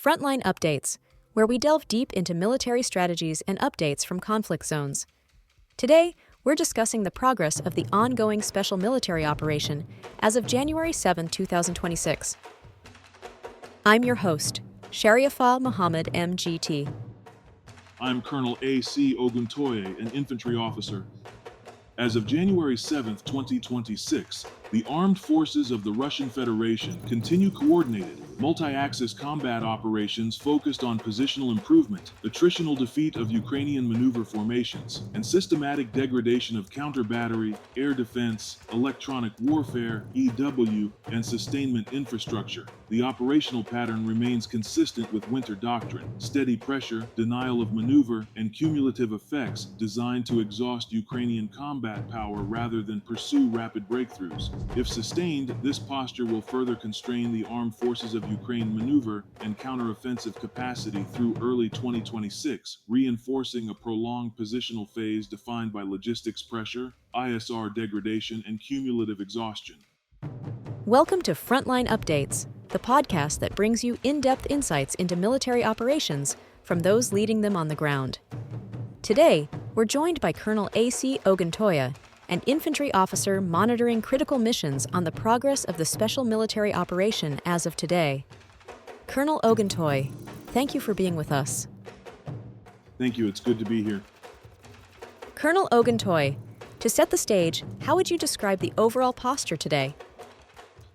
Frontline Updates, where we delve deep into military strategies and updates from conflict zones. Today, we're discussing the progress of the ongoing special military operation as of January 7, 2026. I'm your host, Shariafah Muhammad MGT. I'm Colonel AUC Oguntoye, an infantry officer. As of January 7, 2026, the armed forces of the Russian Federation continue coordinated, multi-axis combat operations focused on positional improvement, attritional defeat of Ukrainian maneuver formations, and systematic degradation of counter-battery, air defense, electronic warfare, EW, and sustainment infrastructure. The operational pattern remains consistent with winter doctrine: steady pressure, denial of maneuver, and cumulative effects designed to exhaust Ukrainian combat power rather than pursue rapid breakthroughs. If sustained, this posture will further constrain the armed forces of Ukraine maneuver and counteroffensive capacity through early 2026, reinforcing a prolonged positional phase defined by logistics pressure, ISR degradation, and cumulative exhaustion. Welcome to Frontline Updates, the podcast that brings you in-depth insights into military operations from those leading them on the ground. Today, we're joined by Colonel A.C. Oguntoye, an infantry officer monitoring critical missions on the progress of the special military operation as of today. Colonel Oguntoye, thank you for being with us. Thank you, it's good to be here. Colonel Oguntoye, to set the stage, how would you describe the overall posture today?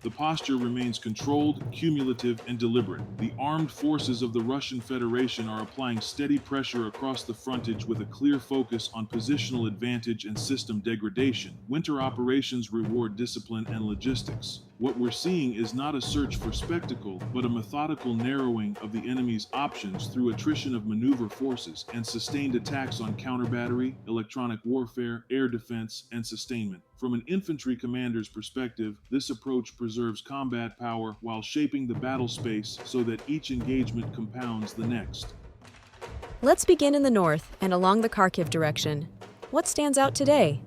The posture remains controlled, cumulative, and deliberate. The armed forces of the Russian Federation are applying steady pressure across the frontage with a clear focus on positional advantage and system degradation. Winter operations reward discipline and logistics. What we're seeing is not a search for spectacle, but a methodical narrowing of the enemy's options through attrition of maneuver forces and sustained attacks on counter-battery, electronic warfare, air defense, and sustainment. From an infantry commander's perspective, this approach preserves combat power while shaping the battle space so that each engagement compounds the next. Let's begin in the north and along the Kharkiv direction. What stands out today?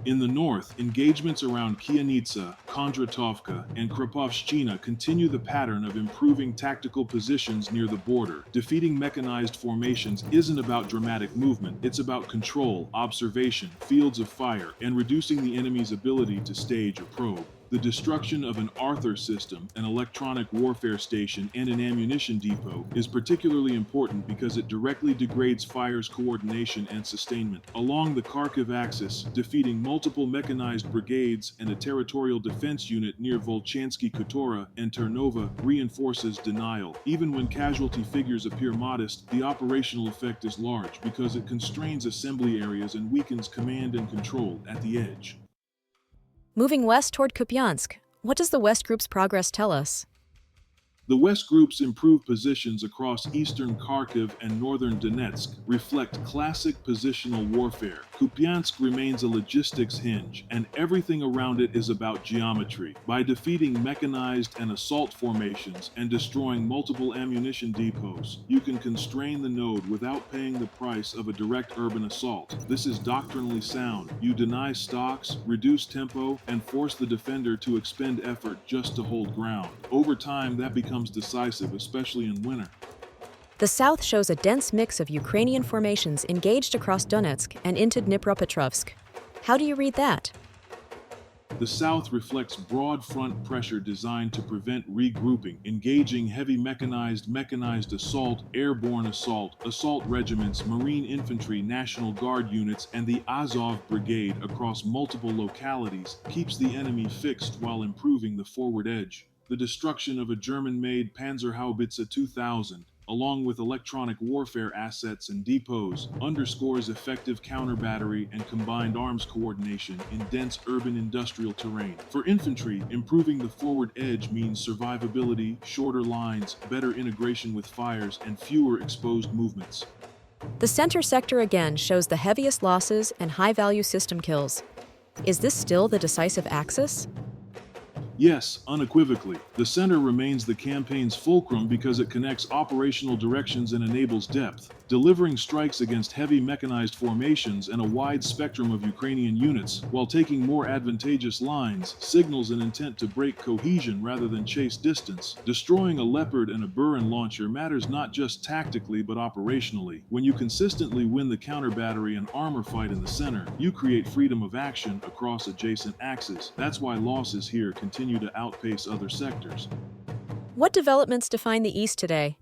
In the north, engagements around Kianitsa, Kondratovka, and Kropotshchina continue the pattern of improving tactical positions near the border. Defeating mechanized formations isn't about dramatic movement, it's about control, observation, fields of fire, and reducing the enemy's ability to stage or probe. The destruction of an Arthur system, an electronic warfare station, and an ammunition depot is particularly important because it directly degrades fire's coordination and sustainment. Along the Kharkiv axis, defeating multiple mechanized brigades and a territorial defense unit near Volchansky Khutora and Ternova reinforces denial. Even when casualty figures appear modest, the operational effect is large because it constrains assembly areas and weakens command and control at the edge. Moving west toward Kupiansk, what does the West Group's progress tell us? The West Group's improved positions across eastern Kharkiv and northern Donetsk reflect classic positional warfare. Kupiansk remains a logistics hinge, and everything around it is about geometry. By defeating mechanized and assault formations and destroying multiple ammunition depots, you can constrain the node without paying the price of a direct urban assault. This is doctrinally sound. You deny stocks, reduce tempo, and force the defender to expend effort just to hold ground. Over time, that becomes decisive, especially in winter. The south shows a dense mix of Ukrainian formations engaged across Donetsk and into Dnipropetrovsk. How do you read that? The south reflects broad front pressure designed to prevent regrouping, engaging heavy mechanized assault, airborne assault regiments, Marine infantry, National Guard units, and the Azov Brigade across multiple localities keeps the enemy fixed while improving the forward edge. The destruction of a German-made Panzerhaubitze 2000, along with electronic warfare assets and depots, underscores effective counter-battery and combined arms coordination in dense urban industrial terrain. For infantry, improving the forward edge means survivability, shorter lines, better integration with fires, and fewer exposed movements. The center sector again shows the heaviest losses and high-value system kills. Is this still the decisive axis? Yes, unequivocally. The center remains the campaign's fulcrum because it connects operational directions and enables depth. delivering strikes against heavy mechanized formations and a wide spectrum of Ukrainian units, while taking more advantageous lines, signals an intent to break cohesion rather than chase distance. Destroying a Leopard and a Buran launcher matters not just tactically but operationally. When you consistently win the counter battery and armor fight in the center, you create freedom of action across adjacent axes. That's why losses here continue to outpace other sectors. What developments define the East today?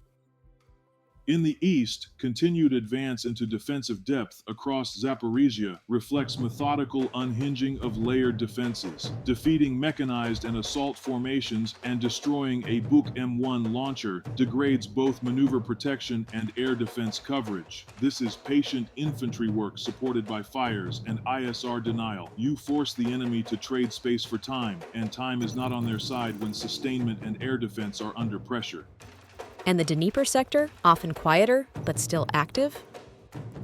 In the east, continued advance into defensive depth across Zaporizhia reflects methodical unhinging of layered defenses, defeating mechanized and assault formations and destroying a Buk M1 launcher degrades both maneuver protection and air defense coverage. This is patient infantry work supported by fires and ISR denial. You force the enemy to trade space for time, and time is not on their side when sustainment and air defense are under pressure. And the Dnieper sector, often quieter but still active?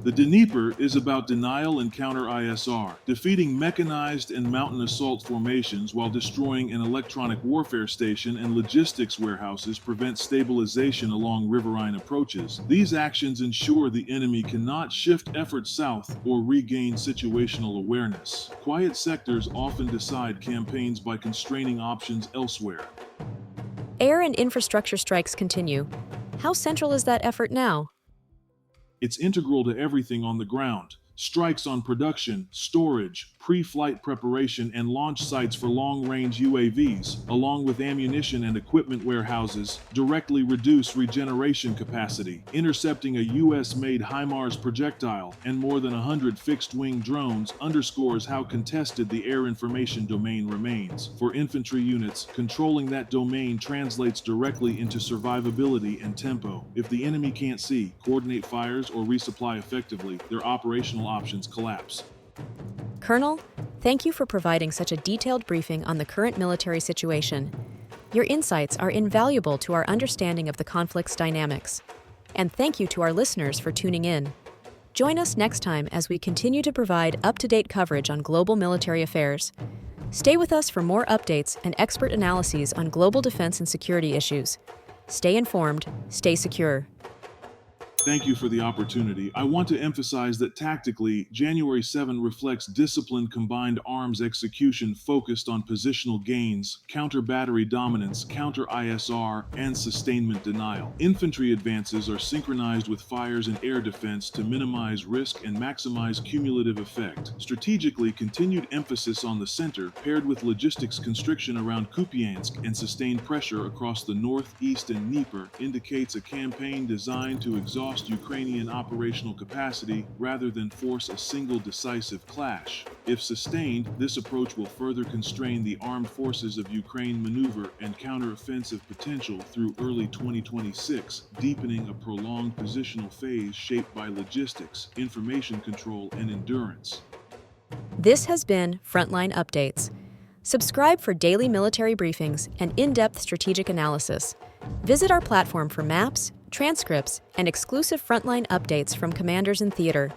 The Dnieper is about denial and counter-ISR, defeating mechanized and mountain assault formations while destroying an electronic warfare station and logistics warehouses prevent stabilization along riverine approaches. These actions ensure the enemy cannot shift efforts south or regain situational awareness. Quiet sectors often decide campaigns by constraining options elsewhere. Air and infrastructure strikes continue. How central is that effort now? It's integral to everything on the ground. Strikes on production, storage, pre-flight preparation, and launch sites for long-range UAVs, along with ammunition and equipment warehouses, directly reduce regeneration capacity. Intercepting a US-made HIMARS projectile and more than 100 fixed-wing drones underscores how contested the air information domain remains. For infantry units, controlling that domain translates directly into survivability and tempo. If the enemy can't see, coordinate fires, or resupply effectively, their operational options collapse. Colonel, thank you for providing such a detailed briefing on the current military situation. Your insights are invaluable to our understanding of the conflict's dynamics. And thank you to our listeners for tuning in. Join us next time as we continue to provide up-to-date coverage on global military affairs. Stay with us for more updates and expert analyses on global defense and security issues. Stay informed, stay secure. Thank you for the opportunity. I want to emphasize that tactically, January 7 reflects disciplined combined arms execution focused on positional gains, counter-battery dominance, counter-ISR, and sustainment denial. Infantry advances are synchronized with fires and air defense to minimize risk and maximize cumulative effect. Strategically, continued emphasis on the center, paired with logistics constriction around Kupiansk and sustained pressure across the north, east, and Dnieper, indicates a campaign designed to exhaust Ukrainian operational capacity rather than force a single decisive clash. If sustained, this approach will further constrain the armed forces of Ukraine maneuver and counteroffensive potential through early 2026, deepening a prolonged positional phase shaped by logistics, information control, and endurance. This has been Frontline Updates. Subscribe for daily military briefings and in-depth strategic analysis. Visit our platform for maps, transcripts, and exclusive Frontline updates from commanders in theater.